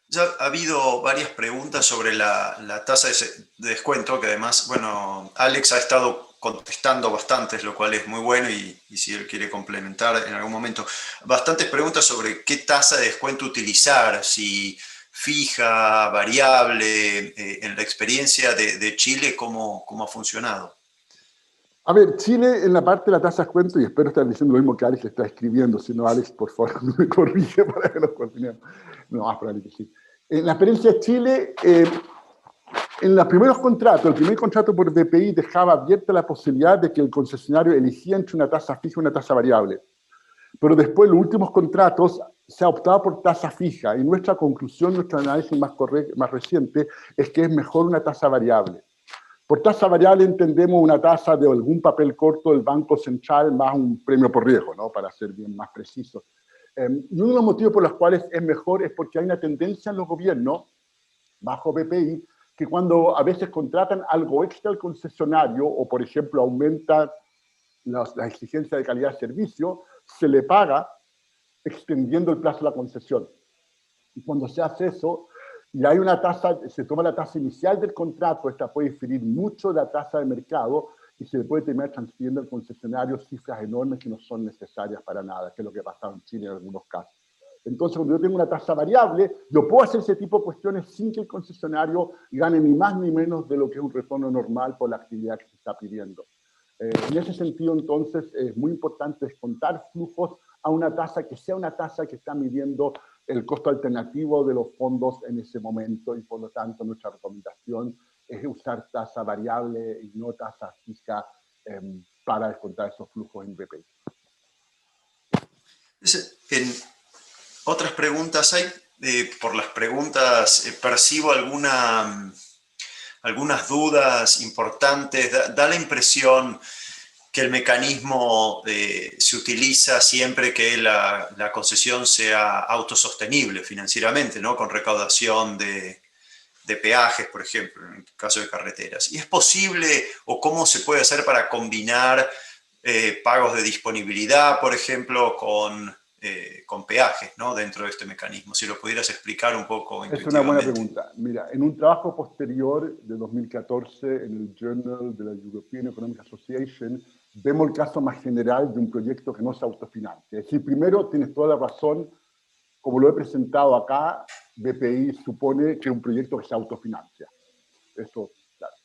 Ya ha habido varias preguntas sobre la tasa de descuento, que además, bueno, Alex ha estado contestando bastantes, lo cual es muy bueno, y si él quiere complementar en algún momento, bastantes preguntas sobre qué tasa de descuento utilizar, si fija, variable, en la experiencia de Chile, ¿cómo ha funcionado? A ver, Chile en la parte de la tasa de descuento, y espero estar diciendo lo mismo que Alex le está escribiendo, si no, Alex, por favor, no me corrige para que nos coordinemos. No, más probable que sí. En la experiencia de Chile, en los primeros contratos, el primer contrato por BPI dejaba abierta la posibilidad de que el concesionario elegía entre una tasa fija y una tasa variable. Pero después, los últimos contratos, se ha optado por tasa fija, y nuestra conclusión, nuestro análisis más reciente, es que es mejor una tasa variable. Por tasa variable entendemos una tasa de algún papel corto del Banco Central más un premio por riesgo, ¿no?, para ser bien más precisos. Y uno de los motivos por los cuales es mejor es porque hay una tendencia en los gobiernos, bajo BPI, que cuando a veces contratan algo extra al concesionario, o por ejemplo aumenta las exigencias de calidad de servicio, se le paga extendiendo el plazo de la concesión. Y cuando se hace eso, y hay una tasa, se toma la tasa inicial del contrato, esta puede diferir mucho de la tasa de mercado, y se le puede terminar transfiriendo al concesionario cifras enormes que no son necesarias para nada, que es lo que ha pasado en Chile en algunos casos. Entonces, cuando yo tengo una tasa variable, yo puedo hacer ese tipo de cuestiones sin que el concesionario gane ni más ni menos de lo que es un retorno normal por la actividad que se está pidiendo. En ese sentido, entonces, es muy importante descontar flujos a una tasa que sea una tasa que está midiendo el costo alternativo de los fondos en ese momento, y por lo tanto nuestra recomendación es usar tasa variable y no tasa fija para descontar esos flujos en BPI. Otras preguntas hay. Por las preguntas percibo algunas dudas importantes. Da la impresión que el mecanismo se utiliza siempre que la concesión sea autosostenible financieramente, ¿no? Con recaudación de peajes, por ejemplo, en el caso de carreteras. ¿Y es posible o cómo se puede hacer para combinar pagos de disponibilidad, por ejemplo, con peajes, ¿no? Dentro de este mecanismo? Si lo pudieras explicar un poco Es una buena intuitivamente. pregunta. Mira, en un trabajo posterior de 2014 en el Journal de la European Economic Association, vemos el caso más general de un proyecto que no se autofinancia. Es decir, primero, tienes toda la razón, como lo he presentado acá, BPI supone que es un proyecto que se autofinancia. Eso, claro.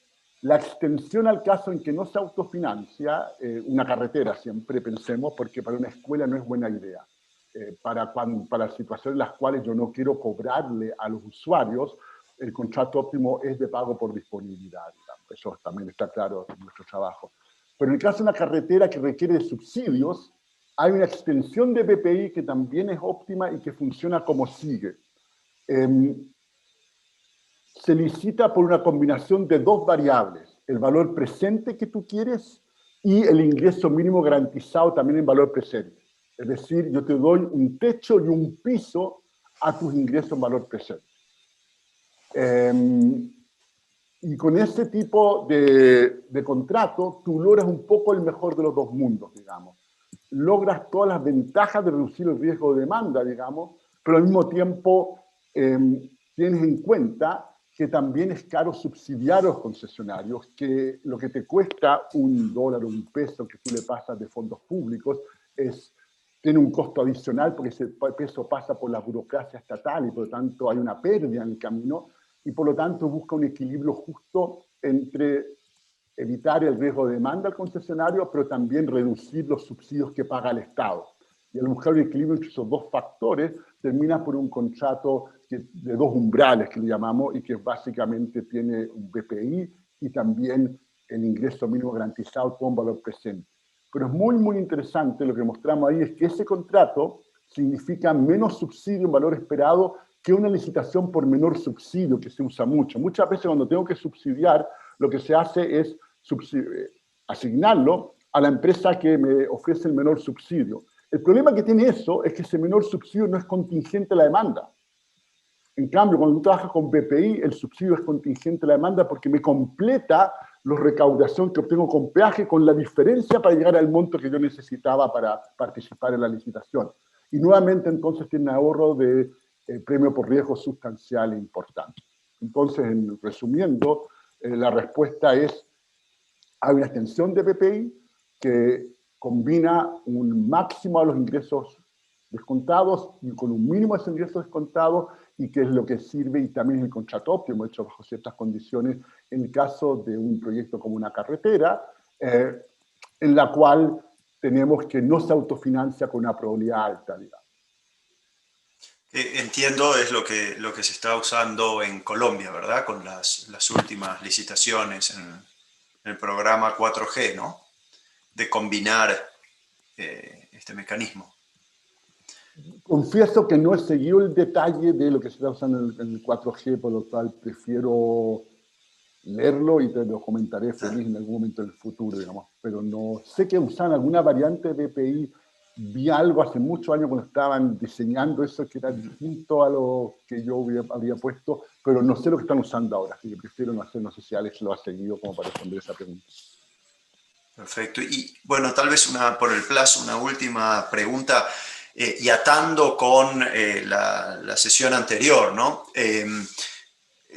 La extensión al caso en que no se autofinancia, una carretera siempre pensemos, porque para una escuela no es buena idea. Para situaciones en las cuales yo no quiero cobrarle a los usuarios, el contrato óptimo es de pago por disponibilidad. Digamos. Eso también está claro en nuestro trabajo. Pero en el caso de una carretera que requiere de subsidios, hay una extensión de BPI que también es óptima y que funciona como sigue. Se licita por una combinación de dos variables, el valor presente que tú quieres y el ingreso mínimo garantizado también en valor presente. Es decir, yo te doy un techo y un piso a tus ingresos en valor presente. Y con ese tipo de contrato, tú logras un poco el mejor de los dos mundos, digamos. Logras todas las ventajas de reducir el riesgo de demanda, digamos, pero al mismo tiempo tienes en cuenta que también es caro subsidiar a los concesionarios, que lo que te cuesta $1 o $1 que tú le pasas de fondos públicos tiene un costo adicional porque ese peso pasa por la burocracia estatal y por lo tanto hay una pérdida en el camino y por lo tanto busca un equilibrio justo entre evitar el riesgo de demanda al concesionario, pero también reducir los subsidios que paga el Estado. Y al buscar un equilibrio entre esos dos factores, termina por un contrato de dos umbrales, que le llamamos, y que básicamente tiene un BPI y también el ingreso mínimo garantizado con valor presente. Pero es muy, muy interesante lo que mostramos ahí, es que ese contrato significa menos subsidio en valor esperado que una licitación por menor subsidio, que se usa mucho. Muchas veces cuando tengo que subsidiar, lo que se hace es asignarlo a la empresa que me ofrece el menor subsidio. El problema que tiene eso es que ese menor subsidio no es contingente a la demanda. En cambio, cuando tú trabajas con BPI, el subsidio es contingente a la demanda porque me completa la recaudación que obtengo con peaje con la diferencia para llegar al monto que yo necesitaba para participar en la licitación. Y nuevamente entonces tiene un ahorro de premio por riesgo sustancial e importante. Entonces, resumiendo, la respuesta es: hay una extensión de BPI que combina un máximo a los ingresos descontados y con un mínimo de esos ingresos descontados, y que es lo que sirve, y también es el contrato óptimo hecho bajo ciertas condiciones en el caso de un proyecto como una carretera, en la cual tenemos que no se autofinancia con una probabilidad alta, digamos. Entiendo, es lo que se está usando en Colombia, ¿verdad? Con las últimas licitaciones en el programa 4G, ¿no? De combinar este mecanismo. Confieso que no he seguido el detalle de lo que se está usando en el 4G, por lo cual prefiero leerlo y te lo comentaré feliz en algún momento en el futuro, digamos. Pero no sé que usan alguna variante de BPI. Vi algo hace muchos años cuando estaban diseñando eso que era distinto a lo que yo habría puesto, pero no sé lo que están usando ahora, así que prefiero no hacer, no sé si Alex lo ha seguido como para responder esa pregunta. Perfecto. Y bueno, tal vez por el plazo, una última pregunta, y atando con la sesión anterior, ¿no?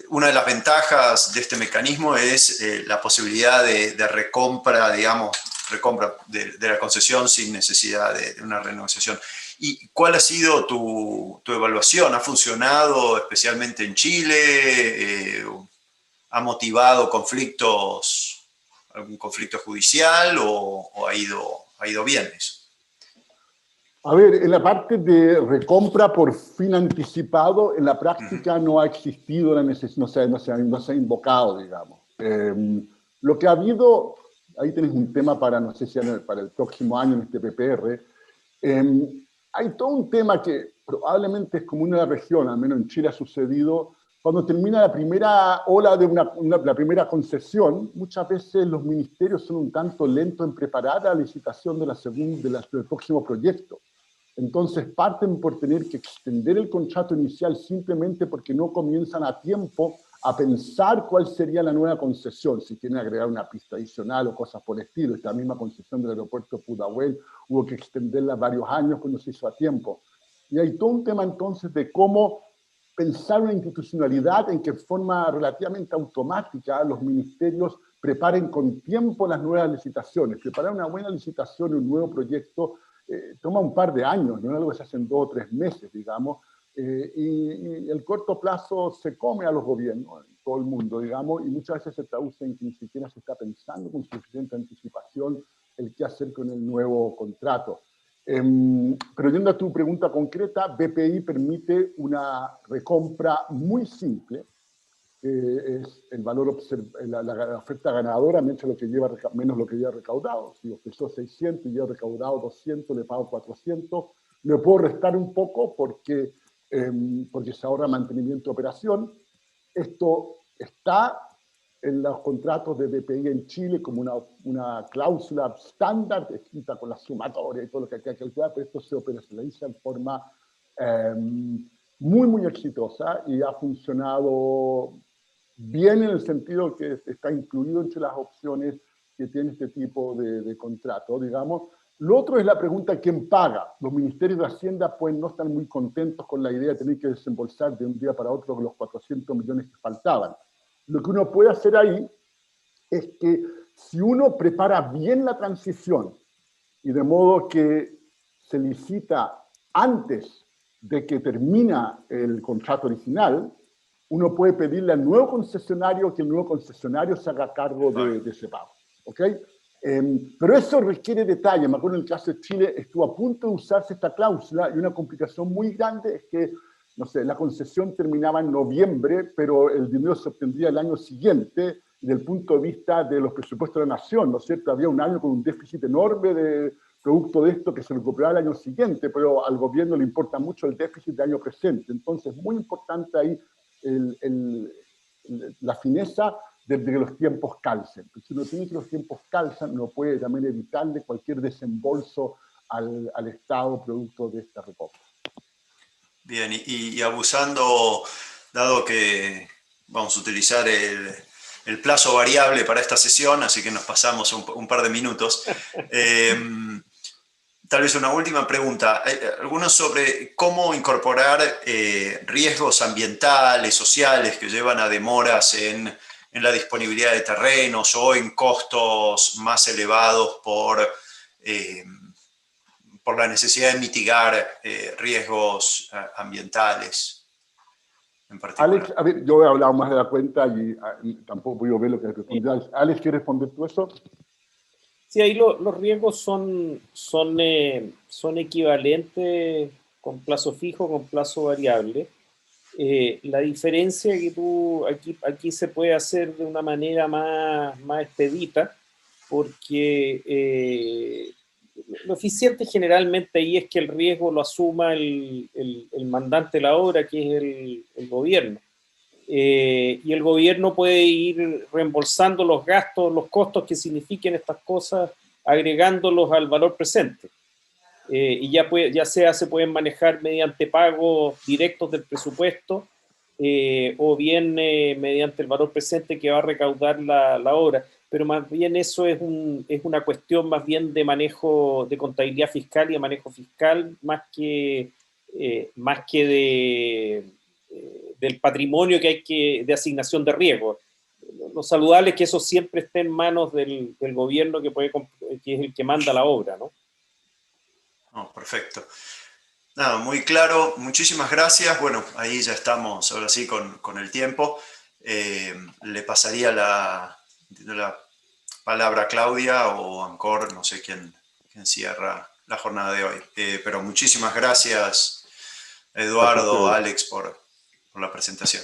Una de las ventajas de este mecanismo es la posibilidad de recompra, digamos, recompra de la concesión sin necesidad de una renegociación. ¿Y cuál ha sido tu evaluación? ¿Ha funcionado especialmente en Chile? ¿Ha motivado algún conflicto judicial o ha ido bien eso? A ver, en la parte de recompra por fin anticipado, en la práctica no ha existido la necesidad, no se ha invocado, digamos. Lo que ha habido, ahí tenés un tema para, no sé si para el próximo año en este PPR, hay todo un tema que probablemente es común en la región, al menos en Chile ha sucedido. Cuando termina la primera ola de la primera concesión, muchas veces los ministerios son un tanto lentos en preparar la licitación del próximo proyecto. Entonces parten por tener que extender el contrato inicial simplemente porque no comienzan a tiempo a pensar cuál sería la nueva concesión, si quieren agregar una pista adicional o cosas por el estilo. Esta misma concesión del aeropuerto Pudahuel hubo que extenderla varios años, pues no se hizo a tiempo. Y hay todo un tema entonces de cómo pensar una institucionalidad en que de forma relativamente automática los ministerios preparen con tiempo las nuevas licitaciones. Preparar una buena licitación, un nuevo proyecto, toma un par de años, no es algo que se hace en 2 o 3 meses, digamos, y el corto plazo se come a los gobiernos, en todo el mundo, digamos, y muchas veces se traduce en que ni siquiera se está pensando con suficiente anticipación el qué hacer con el nuevo contrato. Pero yendo a tu pregunta concreta, BPI permite una recompra muy simple, es el valor, la oferta ganadora menos lo que lleva recaudado. Si ofreció 600 y yo he recaudado 200, le pago 400, le puedo restar un poco porque se ahorra mantenimiento de operación. Esto está en los contratos de BPI en Chile como una cláusula estándar escrita con la sumatoria y todo lo que hay que calcular, pero esto se operacionaliza en forma muy, muy exitosa y ha funcionado bien en el sentido que está incluido entre las opciones que tiene este tipo de contrato, digamos. Lo otro es la pregunta, ¿quién paga? Los ministerios de Hacienda pueden no estar muy contentos con la idea de tener que desembolsar de un día para otro los 400 millones que faltaban. Lo que uno puede hacer ahí es que si uno prepara bien la transición y de modo que se licita antes de que termina el contrato original, uno puede pedirle al nuevo concesionario que el nuevo concesionario se haga cargo de ese pago. ¿Ok? Pero eso requiere detalle. Me acuerdo en el caso de Chile estuvo a punto de usarse esta cláusula y una complicación muy grande es que, no sé, la concesión terminaba en noviembre, pero el dinero se obtendría el año siguiente desde el punto de vista de los presupuestos de la nación, ¿no es cierto? Había un año con un déficit enorme de producto de esto que se recuperaba el año siguiente, pero al gobierno le importa mucho el déficit del año presente. Entonces, muy importante ahí la fineza de que los tiempos calcen. Si uno tiene que los tiempos calzan, uno puede también evitarle cualquier desembolso al Estado producto de esta recompra. Bien, y abusando, dado que vamos a utilizar el plazo variable para esta sesión, así que nos pasamos un par de minutos. Tal vez una última pregunta, algunos sobre cómo incorporar riesgos ambientales, sociales que llevan a demoras en la disponibilidad de terrenos o en costos más elevados por la necesidad de mitigar riesgos ambientales en particular. Alex, a ver, yo he hablado más de la cuenta y tampoco puedo ver lo que respondió. Alex, ¿quieres responder tú eso? Sí, ahí los riesgos son equivalentes con plazo fijo, con plazo variable. La diferencia que aquí se puede hacer de una manera más expedita, porque lo eficiente generalmente ahí es que el riesgo lo asuma el mandante de la obra, que es el gobierno. Y el gobierno puede ir reembolsando los gastos, los costos que signifiquen estas cosas, agregándolos al valor presente. Y ya sea se pueden manejar mediante pagos directos del presupuesto o bien mediante el valor presente que va a recaudar la obra. Pero más bien eso es una cuestión más bien de manejo de contabilidad fiscal y de manejo fiscal, más que del patrimonio de asignación de riesgo. Lo saludable es que eso siempre esté en manos del gobierno que es el que manda la obra, ¿no? Oh, perfecto. Nada, muy claro. Muchísimas gracias. Bueno, ahí ya estamos, ahora sí, con el tiempo. Le pasaría la palabra a Claudia o Ancor, no sé quién cierra la jornada de hoy. Pero muchísimas gracias, Eduardo, Alex, por la presentación.